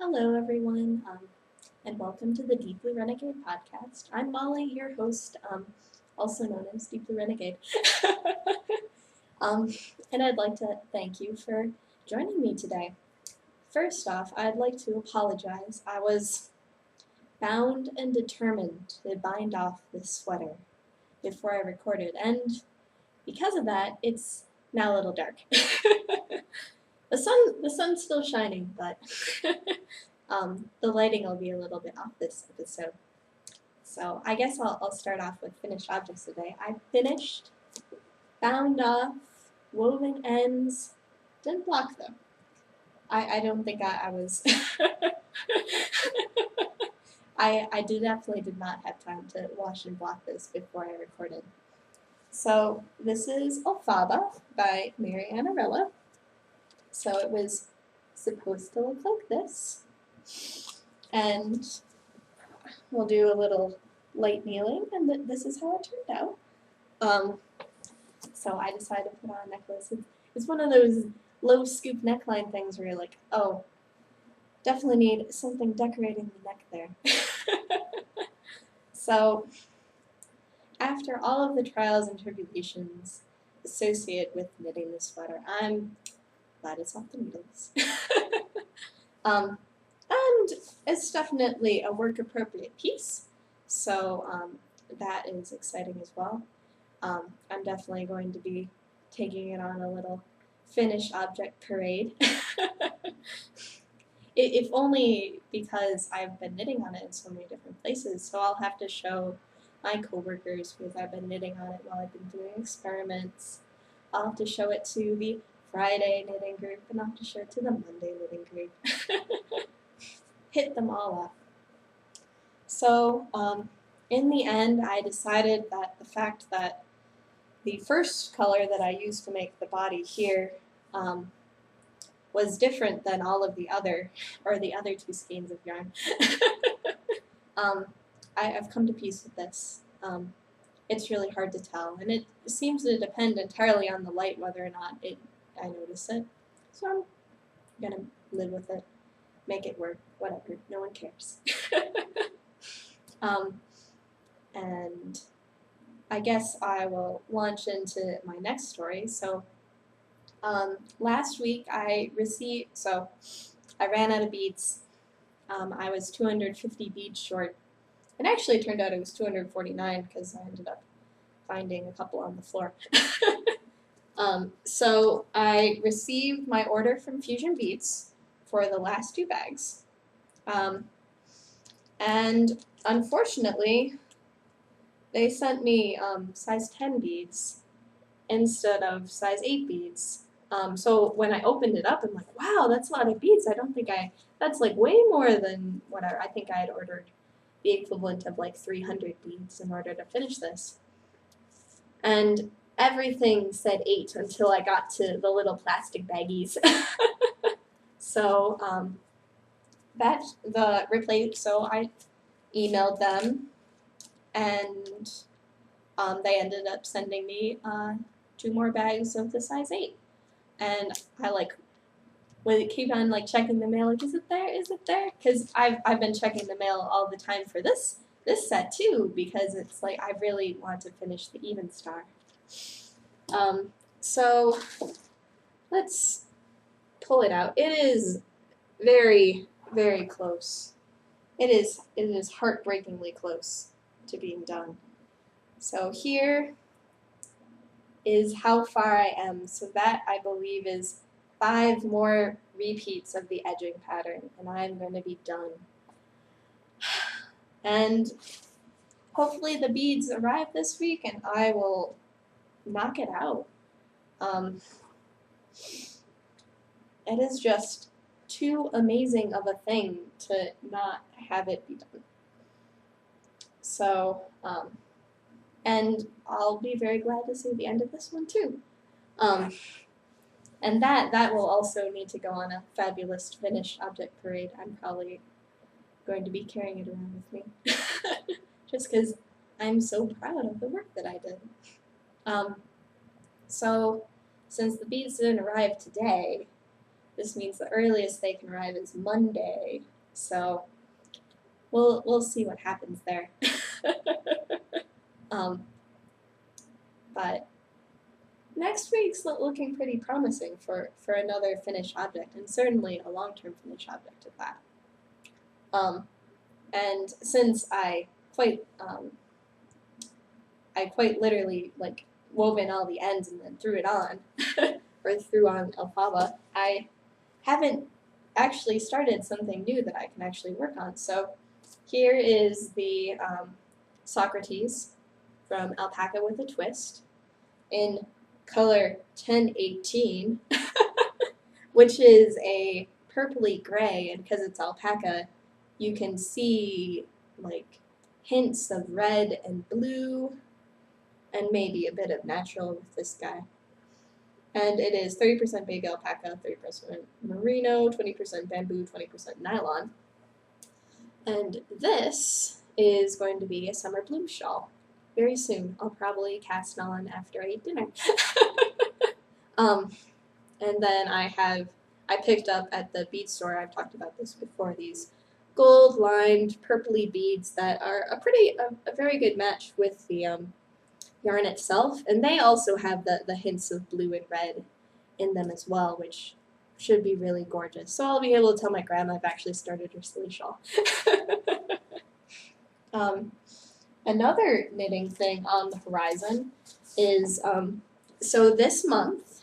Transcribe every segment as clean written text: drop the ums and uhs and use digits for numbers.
Hello, everyone, and welcome to the Deep Blue Renegade podcast. I'm Molly, your host, also known as Deep Blue Renegade. um, and I'd like to thank you for joining me today. First off, I'd like to apologize. I was bound and determined to bind off this sweater before I recorded, and because of that, it's now a little dark. The sun's still shining, but the lighting will be a little bit off this episode. So I guess I'll start off with finished objects today. I finished, bound off, woven ends, didn't block though. I don't think I was. I definitely did not have time to wash and block this before I recorded. So this is Elphaba by Mary Annarella. So it was supposed to look like this. And we'll do a little light kneeling, and this is how it turned out. So I decided to put on a necklace. It's one of those low scoop neckline things where you're like, oh, definitely need something decorating the neck there. So after all of the trials and tribulations associated with knitting this sweater, I'm glad it's off the needles. And it's definitely a work-appropriate piece, so that is exciting as well. I'm definitely going to be taking it on a little finished object parade. If only because I've been knitting on it in so many different places, so I'll have to show my coworkers because I've been knitting on it while I've been doing experiments. I'll have to show it to the Friday knitting group, and I'll have to show it to the Monday knitting group. Hit them all up. So in the end, I decided that the fact that the first color that I used to make the body here was different than all of the other two skeins of yarn. I've come to peace with this. It's really hard to tell, and it seems to depend entirely on the light whether or not I notice it. So I'm gonna live with it, make it work, whatever, no one cares. And I guess I will launch into my next story. So last week I ran out of beads. I was 250 beads short. And actually it turned out it was 249 because I ended up finding a couple on the floor. So I received my order from Fusion Beads for the last 2 bags. And unfortunately, they sent me size 10 beads instead of size 8 beads. So when I opened it up, I'm like, wow, that's a lot of beads. That's like way more than whatever. I think I had ordered the equivalent of like 300 beads in order to finish this. And everything said 8 until I got to the little plastic baggies. So so I emailed them, and they ended up sending me 2 more bags of the size 8. And I would keep on checking the mail, like, is it there? Is it there? Because I've been checking the mail all the time for this set too, because it's like I really want to finish the even star. So let's pull it out. It is very, very close. It is heartbreakingly close to being done. So here is how far I am. So that, I believe, is 5 more repeats of the edging pattern, and I'm going to be done. And hopefully the beads arrive this week, and I will knock it out. It is just too amazing of a thing to not have it be done. So, and I'll be very glad to see the end of this one too. And that will also need to go on a fabulous finished object parade. I'm probably going to be carrying it around with me. Just because I'm so proud of the work that I did. So since the beads didn't arrive today, this means the earliest they can arrive is Monday. So we'll see what happens there. But next week's looking pretty promising for another finished object, and certainly a long-term finished object at that. And since I quite literally like wove in all the ends and then threw it on, or threw on Elphaba, I haven't actually started something new that I can actually work on. So here is the Socrates from Alpaca with a Twist in color 1018, which is a purpley gray, and because it's alpaca, you can see like hints of red and blue, and maybe a bit of natural with this guy. And it is 30% baby alpaca, 30% merino, 20% bamboo, 20% nylon. And this is going to be a summer bloom shawl. Very soon. I'll probably cast on after I eat dinner. And then I picked up at the bead store, I've talked about this before, these gold-lined purpley beads that are a very good match with the yarn itself, and they also have the hints of blue and red in them as well, which should be really gorgeous. So I'll be able to tell my grandma I've actually started her silly shawl. Another knitting thing on the horizon is, so this month,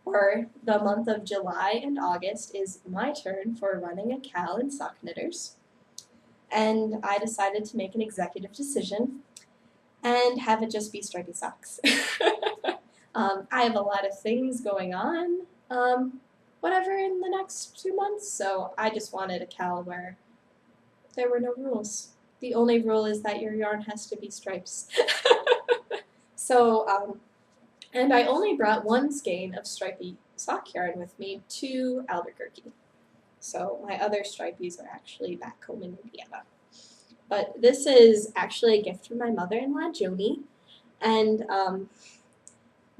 or the month of July and August, is my turn for running a Cal in Sock Knitters. And I decided to make an executive decision and have it just be stripy socks. I have a lot of things going on, whatever, in the next 2 months, so I just wanted a Cal where there were no rules. The only rule is that your yarn has to be stripes. So, and I only brought one skein of stripy sock yarn with me to Albuquerque. So my other stripies are actually back home in Indiana. But this is actually a gift from my mother-in-law, Joni, and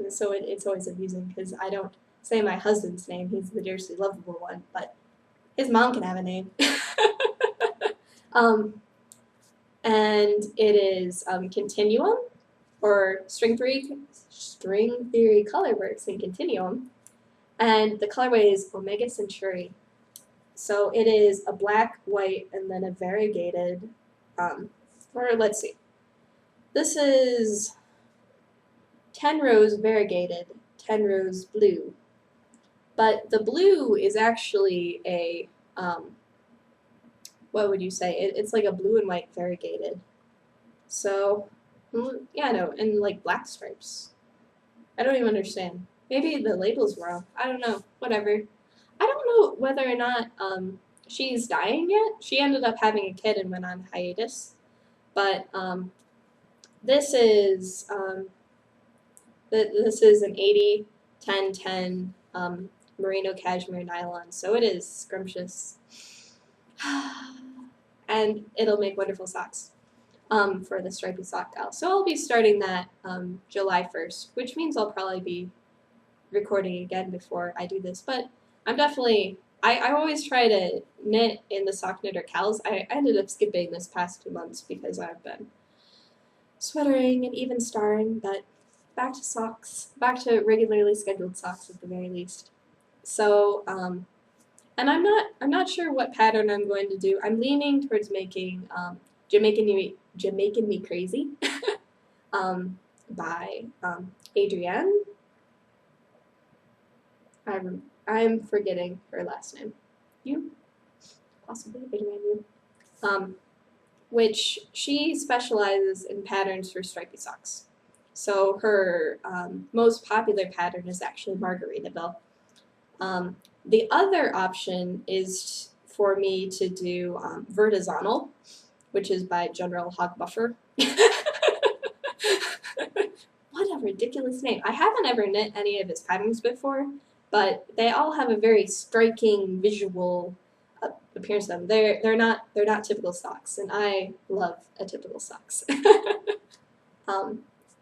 so it's always amusing because I don't say my husband's name, he's the dearly lovable one, but his mom can have a name. And it is Continuum, or String Theory Colorworks in Continuum, and the colorway is Omega Centauri. So it is a black, white, and then a variegated, or let's see, this is 10 rows variegated, 10 rows blue, but the blue is actually a, what would you say, it's like a blue and white variegated. So, yeah, no, and like black stripes. I don't even understand. Maybe the label's wrong. I don't know. Whatever. I don't know whether or not she's dying yet. She ended up having a kid and went on hiatus. But this is this is an 80-10-10 merino cashmere nylon, so it is scrumptious. And it'll make wonderful socks for the stripy sock gal. So I'll be starting that July 1st, which means I'll probably be recording again before I do this. But I'm definitely, I always try to knit in the sock knitter cals. I ended up skipping this past 2 months because I've been sweatering and even starring, but back to socks, back to regularly scheduled socks at the very least. So, and I'm not sure what pattern I'm going to do. I'm leaning towards making Jamaican Me Crazy by Adrienne. I'm forgetting her last name. You? Possibly Adrienne You. Which she specializes in patterns for stripy socks. So her most popular pattern is actually Margaritaville. The other option is for me to do Vertizonal, which is by General Hog Buffer. What a ridiculous name. I haven't ever knit any of his patterns before, but they all have a very striking visual appearance to them. They're not typical socks, and I love a typical socks.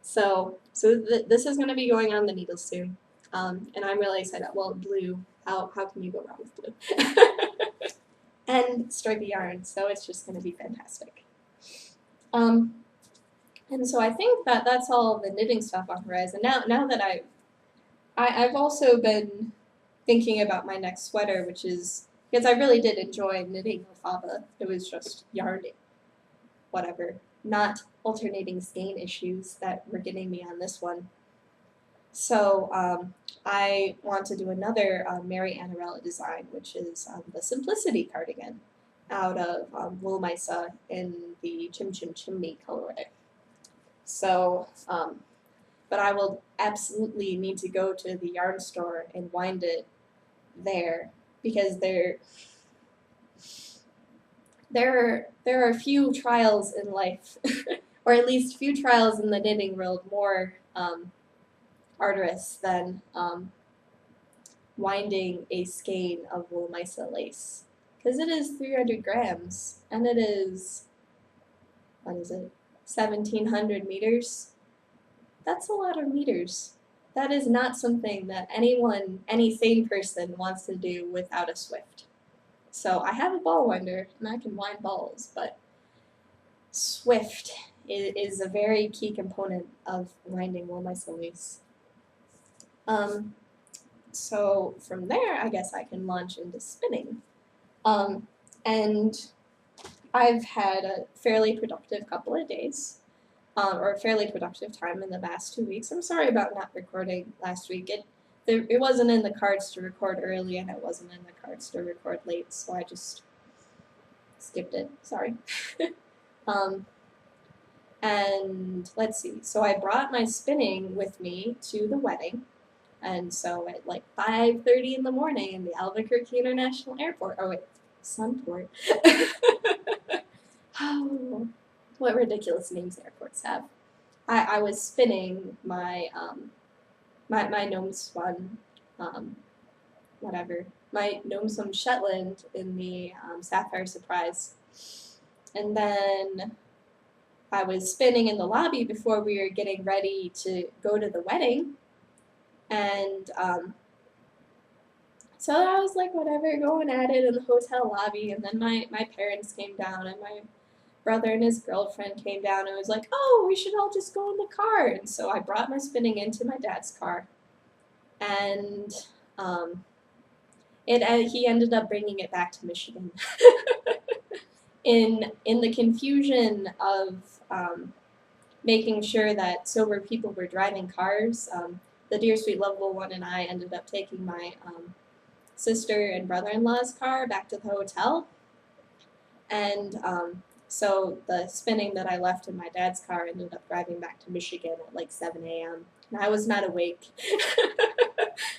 So this is going to be going on the needles soon. And I'm really excited. Well, blue, how can you go wrong with blue? And stripy yarn, so it's just going to be fantastic. And so I think that that's all the knitting stuff on Horizon. Now that I've also been thinking about my next sweater, which is, because I really did enjoy knitting Elphaba. It was just yarn, whatever, not alternating skein issues that were getting me on this one. So I want to do another Mary Annarella design, which is the Simplicity cardigan out of Wool Misa in the Chim Chim Chimney colorway. So, but I will absolutely need to go to the yarn store and wind it there, because there are a few trials in life, or at least few trials in the knitting world more arduous than winding a skein of Wool Misa lace, because it is 300 grams and it is, what is it, 1,700 meters. That's a lot of meters. That is not something that any sane person wants to do without a Swift. So I have a ball winder and I can wind balls, but Swift is a very key component of winding Wool Misa lace. So from there, I guess I can launch into spinning. And I've had a fairly productive couple of days, or a fairly productive time in the past 2 weeks. I'm sorry about not recording last week. It wasn't in the cards to record early, and it wasn't in the cards to record late, so I just skipped it. Sorry. And let's see. So I brought my spinning with me to the wedding. And so at like 5:30 in the morning in the Albuquerque International Airport, oh wait, Sunport. Oh, what ridiculous names airports have. I was spinning my my gnome spun, whatever, my gnome spun Shetland in the Sapphire Surprise. And then I was spinning in the lobby before we were getting ready to go to the wedding. And so I was like, whatever, going at it in the hotel lobby. And then my parents came down, and my brother and his girlfriend came down and was like, oh, we should all just go in the car. And so I brought my spinning into my dad's car. And he ended up bringing it back to Michigan. In the confusion of making sure that sober people were driving cars, the Dear Sweet Lovable One and I ended up taking my sister and brother-in-law's car back to the hotel. And so the spinning that I left in my dad's car ended up driving back to Michigan at like 7 a.m. And I was not awake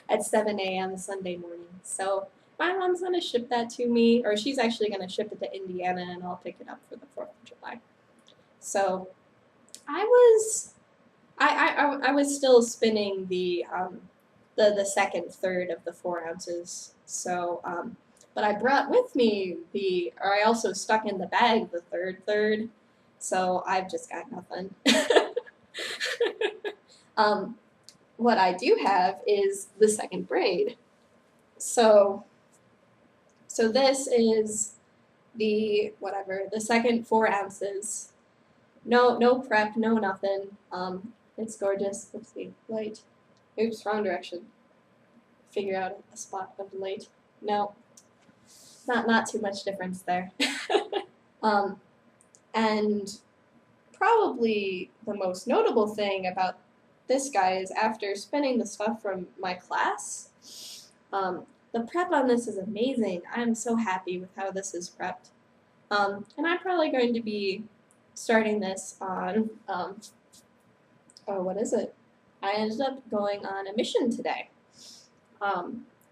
at 7 a.m. Sunday morning. So my mom's going to ship that to me, or she's actually going to ship it to Indiana, and I'll pick it up for the 4th of July. So I was still spinning the second third of the 4 ounces. So, but I brought with me I also stuck in the bag the third. So I've just got nothing. What I do have is the second braid. So this is the second 4 ounces. No prep, no nothing. It's gorgeous. Let's see, light. Oops, wrong direction. Figure out a spot of light. No, not too much difference there. And probably the most notable thing about this guy is, after spinning the stuff from my class, the prep on this is amazing. I'm so happy with how this is prepped. And I'm probably going to be starting this on, what is it? I ended up going on a mission today.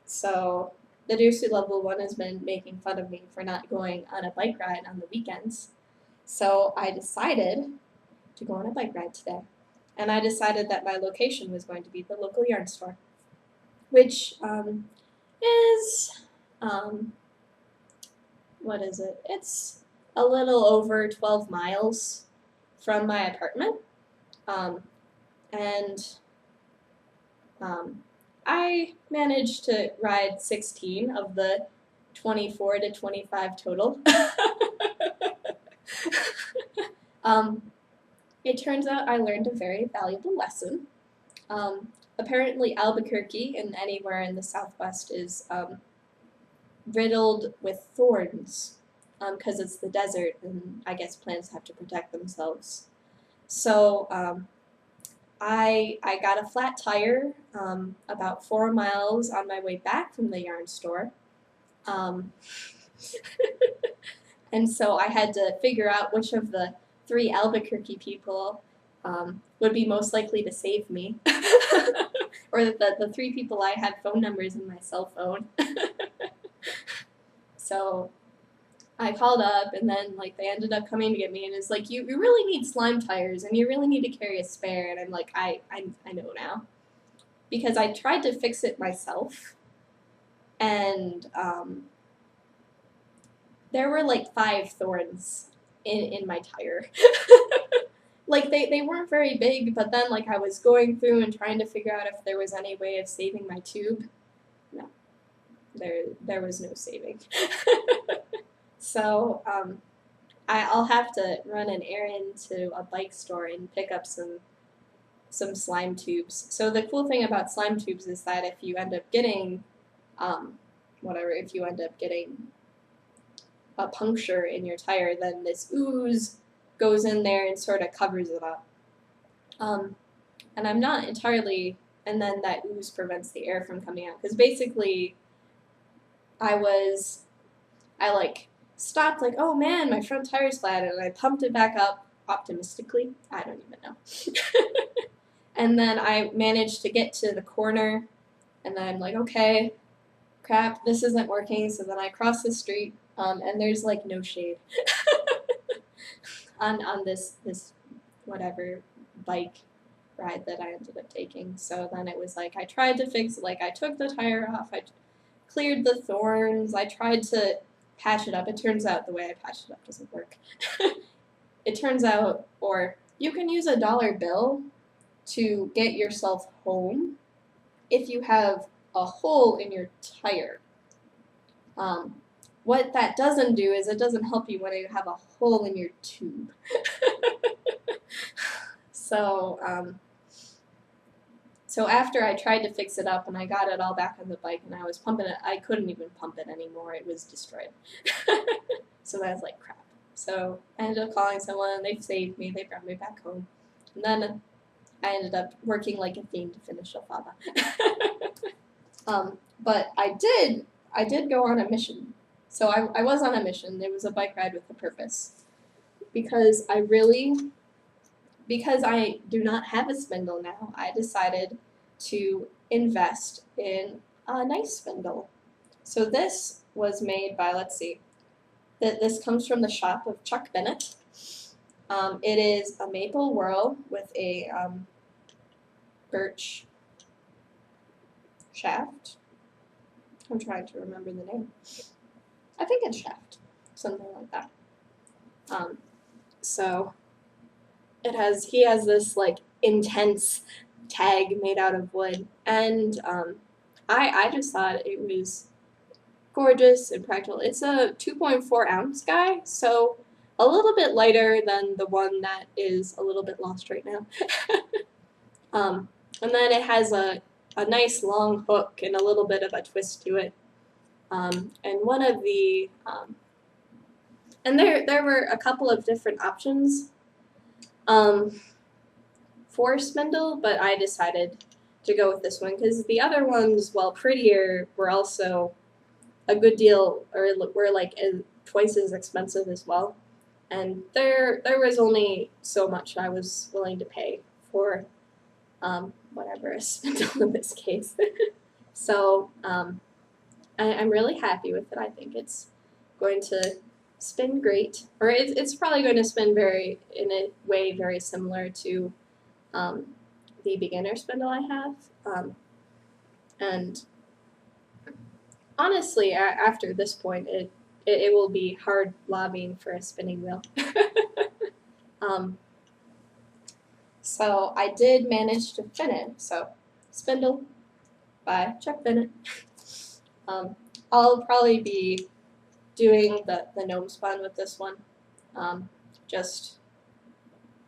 So the Dear Sweet Lovable One has been making fun of me for not going on a bike ride on the weekends. So I decided to go on a bike ride today. And I decided that my location was going to be the local yarn store, which is, what is it? It's a little over 12 miles from my apartment. And I managed to ride 16 of the 24 to 25 total. It turns out I learned a very valuable lesson. Apparently Albuquerque and anywhere in the Southwest is riddled with thorns because it's the desert and I guess plants have to protect themselves. So I got a flat tire about 4 miles on my way back from the yarn store. And so I had to figure out which of the 3 Albuquerque people would be most likely to save me. Or the 3 people I had phone numbers in my cell phone. So I called up, and then like they ended up coming to get me, and it's like, you really need slime tires, and you really need to carry a spare. And I'm like, I know now. Because I tried to fix it myself, and there were like 5 thorns in my tire. Like they weren't very big, but then like I was going through and trying to figure out if there was any way of saving my tube. No, there was no saving. So I'll have to run an errand to a bike store and pick up some slime tubes. So the cool thing about slime tubes is that if you end up getting if you end up getting a puncture in your tire, then this ooze goes in there and sort of covers it up. And I'm not entirely, and then that ooze prevents the air from coming out. Because basically, I like stopped like, oh man, my front tire's flat, and I pumped it back up optimistically. I don't even know. And then I managed to get to the corner, and then I'm like, okay, crap, this isn't working. So then I cross the street, and there's like no shade on this whatever bike ride that I ended up taking. So then it was like I tried to fix it, like I took the tire off, I cleared the thorns, I tried to patch it up. It turns out the way I patched it up doesn't work. It turns out, or you can use a $1 bill to get yourself home if you have a hole in your tire. What that doesn't do is it doesn't help you when you have a hole in your tube. So after I tried to fix it up and I got it all back on the bike and I was pumping it, I couldn't even pump it anymore. It was destroyed. So I was like, crap. So I ended up calling someone. They saved me. They brought me back home. And then I ended up working like a fiend to finish Elphaba. But I did go on a mission. So I was on a mission. It was a bike ride with a purpose. Because I do not have a spindle now, I decided to invest in a nice spindle. So this was made by, let's see, this comes from the shop of Chuck Bennett. It is a maple whirl with a birch shaft. I'm trying to remember the name. I think it's shaft, something like that. So he has this like intense tag made out of wood, and I just thought it was gorgeous and practical. It's a 2.4 ounce guy, so a little bit lighter than the one that is a little bit lost right now. And then it has a nice long hook and a little bit of a twist to it. And one of the and there were a couple of different options for spindle, but I decided to go with this one because the other ones, while prettier, were also a good deal, or were like twice as expensive as well. And there was only so much I was willing to pay for whatever a spindle in this case. So I'm really happy with it. I think it's going to spin great, or it's probably going to spin in a way very similar to the beginner spindle I have. And honestly, after this point, it will be hard lobbying for a spinning wheel. So I did manage to finish. So spindle, by Chuck Bennett. I'll probably be doing the gnome spun with this one, just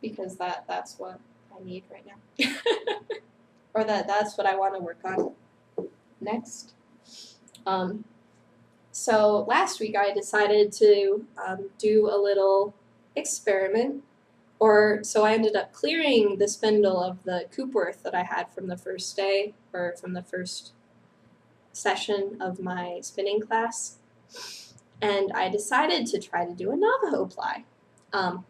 because that's what I need right now, or that's what I want to work on next. So last week I decided to do a little experiment, so I ended up clearing the spindle of the Coopworth that I had from the first day, or from the first session of my spinning class, and I decided to try to do a Navajo ply. I'm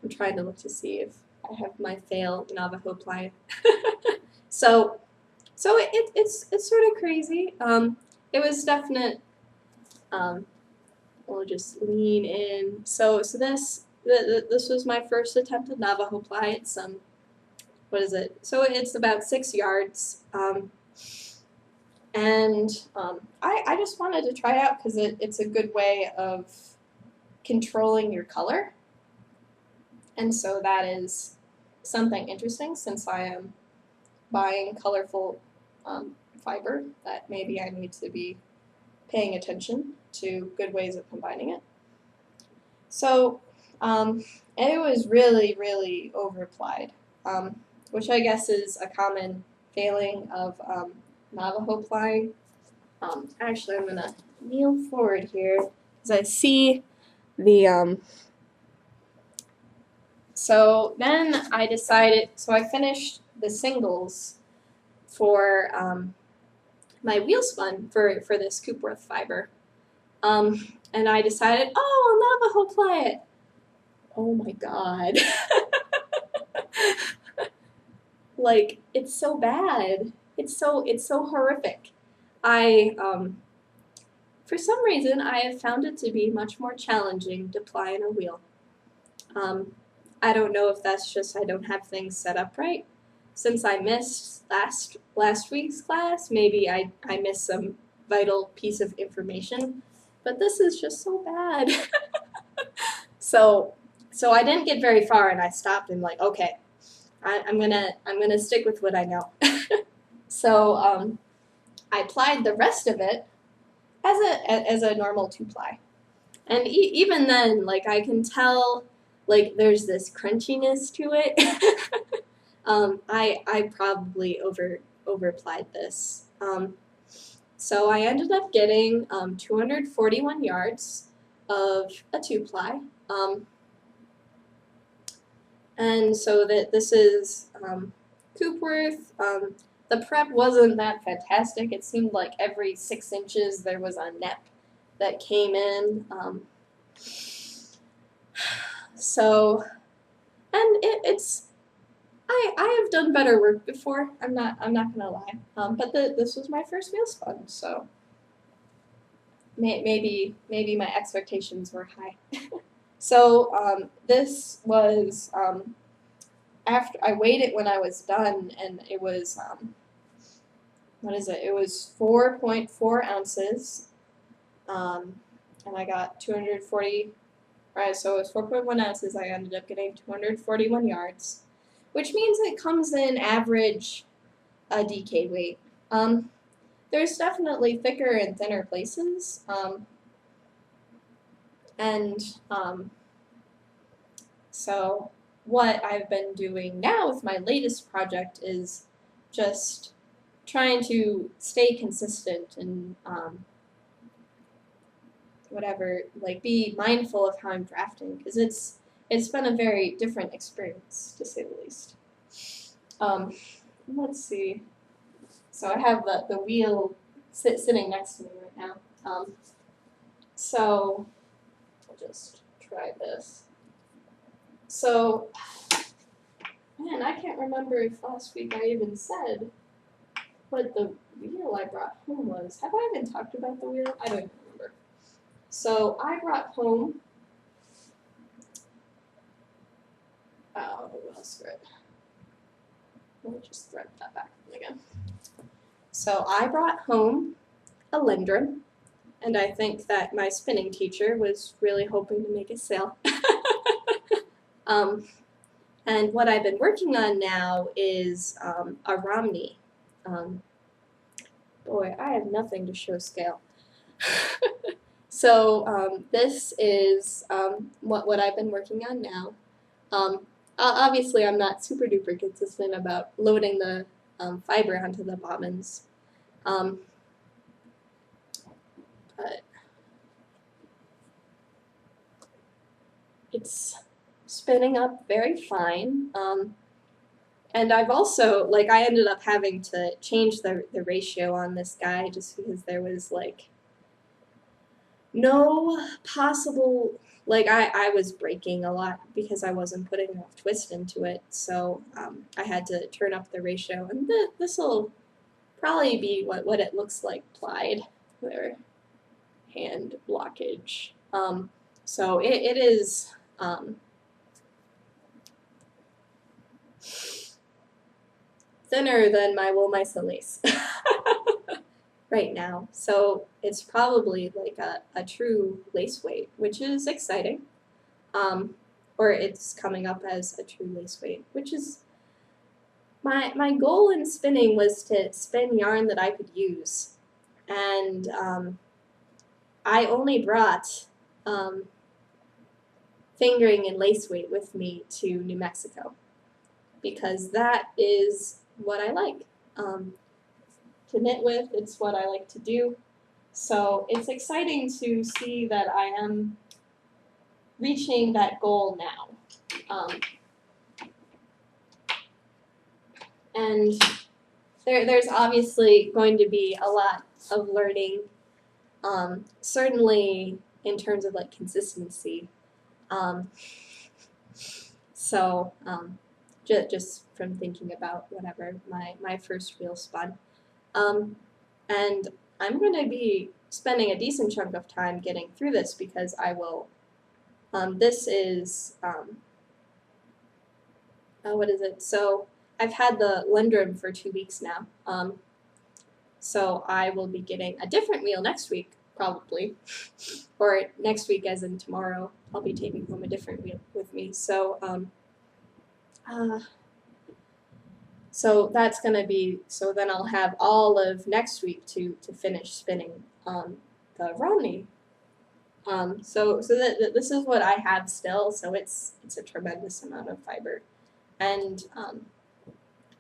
trying to look to see if I have my fail Navajo ply. So it's sort of crazy. It was definite. We'll just lean in. So this was my first attempt at Navajo ply. It's what is it? So it's about 6 yards. I just wanted to try out because it's a good way of controlling your color. And so that is something interesting, since I am buying colorful fiber, that maybe I need to be paying attention to good ways of combining it. So it was really, really over-applied, which I guess is a common failing of Navajo plying. Actually, I'm going to kneel forward here because I see the... So then I decided, so I finished the singles for my wheel spun for this Coopworth fiber. And I decided, oh, I'll Navajo ply it. Oh my god. Like, it's so bad. It's so horrific. For some reason, I have found it to be much more challenging to ply in a wheel. I don't know if that's just I don't have things set up right. Since I missed last week's class, maybe I missed some vital piece of information, but this is just so bad. So I didn't get very far, and I stopped and like, okay, I'm gonna stick with what I know. So I plied the rest of it as a normal 2-ply, and even then, like, I can tell, like, there's this crunchiness to it. I probably over-plied this. So I ended up getting 241 yards of a 2-ply. And so this is Coopworth. The prep wasn't that fantastic. It seemed like every 6 inches there was a nep that came in. I have done better work before. I'm not gonna lie. But this was my first wheel spun, so maybe my expectations were high. So this was after I weighed it when I was done, and it was what is it? It was 4.4 ounces, and I got 240. Right, so it was 4.1 ounces. I ended up getting 241 yards, which means it comes in average DK weight. There's definitely thicker and thinner places, so what I've been doing now with my latest project is just trying to stay consistent and whatever, like, be mindful of how I'm drafting, because it's been a very different experience, to say the least. Let's see. So I have the wheel sitting next to me right now. So I'll just try this. So, man, I can't remember if last week I even said what the wheel I brought home was. Have I even talked about the wheel? I don't even remember. So I brought home, oh, well, screw it. Let me just thread that back again. So I brought home a Lindrum, and I think that my spinning teacher was really hoping to make a sale. And what I've been working on now is a Romney. Boy, I have nothing to show scale. So this is what I've been working on now. Obviously, I'm not super duper consistent about loading the fiber onto the bobbins, but it's spinning up very fine. And I've also, like, I ended up having to change the ratio on this guy just because there was, like, no possible, like, I was breaking a lot because I wasn't putting enough twist into it, so I had to turn up the ratio, and this will probably be what it looks like plied, or hand blockage. So it is thinner than my wool mice lace right now. So it's probably like a true lace weight, which is exciting. Or it's coming up as a true lace weight, which is my goal in spinning was to spin yarn that I could use. And I only brought fingering and lace weight with me to New Mexico because that is what I like to knit with. It's what I like to do. So it's exciting to see that I am reaching that goal now. And there's obviously going to be a lot of learning, certainly in terms of like consistency. So just from thinking about whatever my first real spun. And I'm going to be spending a decent chunk of time getting through this because I will, this is, what is it? So I've had the Lendrum for 2 weeks now. So I will be getting a different wheel next week, probably. Or next week as in tomorrow, I'll be taking home a different wheel with me. So, so that's going to be, so then I'll have all of next week to finish spinning the Romney. So this is what I have still, so it's a tremendous amount of fiber. And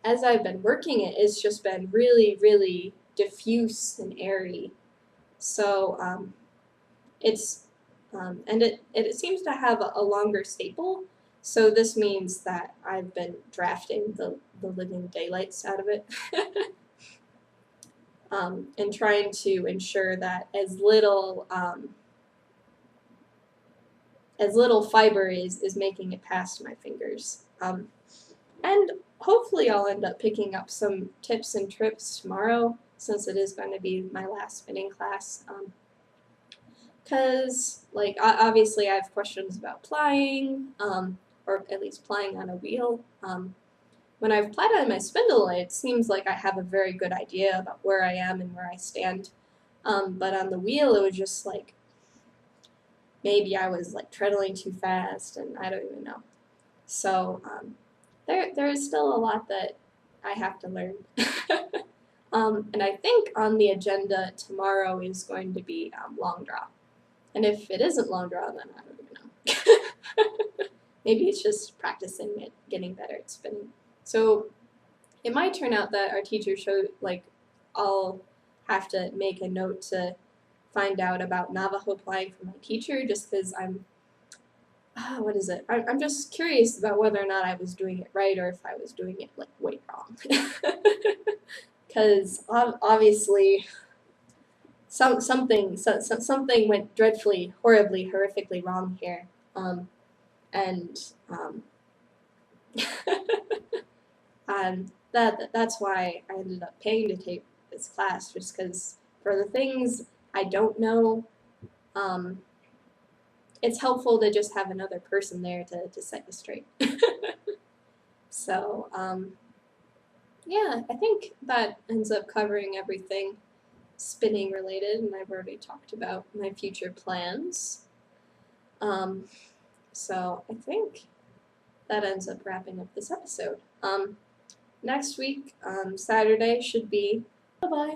as I've been working it, it's just been really, really diffuse and airy. So it's, and it seems to have a longer staple, so this means that I've been drafting the living daylights out of it. And trying to ensure that as little fiber is making it past my fingers. And hopefully I'll end up picking up some tips and trips tomorrow, since it is going to be my last spinning class. Because, like, obviously I have questions about plying, or at least plying on a wheel. When I've plied on my spindle, it seems like I have a very good idea about where I am and where I stand. But on the wheel, it was just like, maybe I was like treadling too fast, and I don't even know. So there is still a lot that I have to learn. And I think on the agenda tomorrow is going to be long draw. And if it isn't long draw, then I don't even know. Maybe it's just practicing it, getting better at spinning. So it might turn out that our teacher showed, like, I'll have to make a note to find out about Navajo plying from my teacher, just because I'm, what is it? I'm just curious about whether or not I was doing it right or if I was doing it, like, way wrong. Because obviously something went dreadfully, horribly, horrifically wrong here. That's why I ended up paying to take this class, just because for the things I don't know, it's helpful to just have another person there to set you straight. So, yeah, I think that ends up covering everything spinning related, and I've already talked about my future plans. So I think that ends up wrapping up this episode. Next week, Saturday, should be, bye-bye.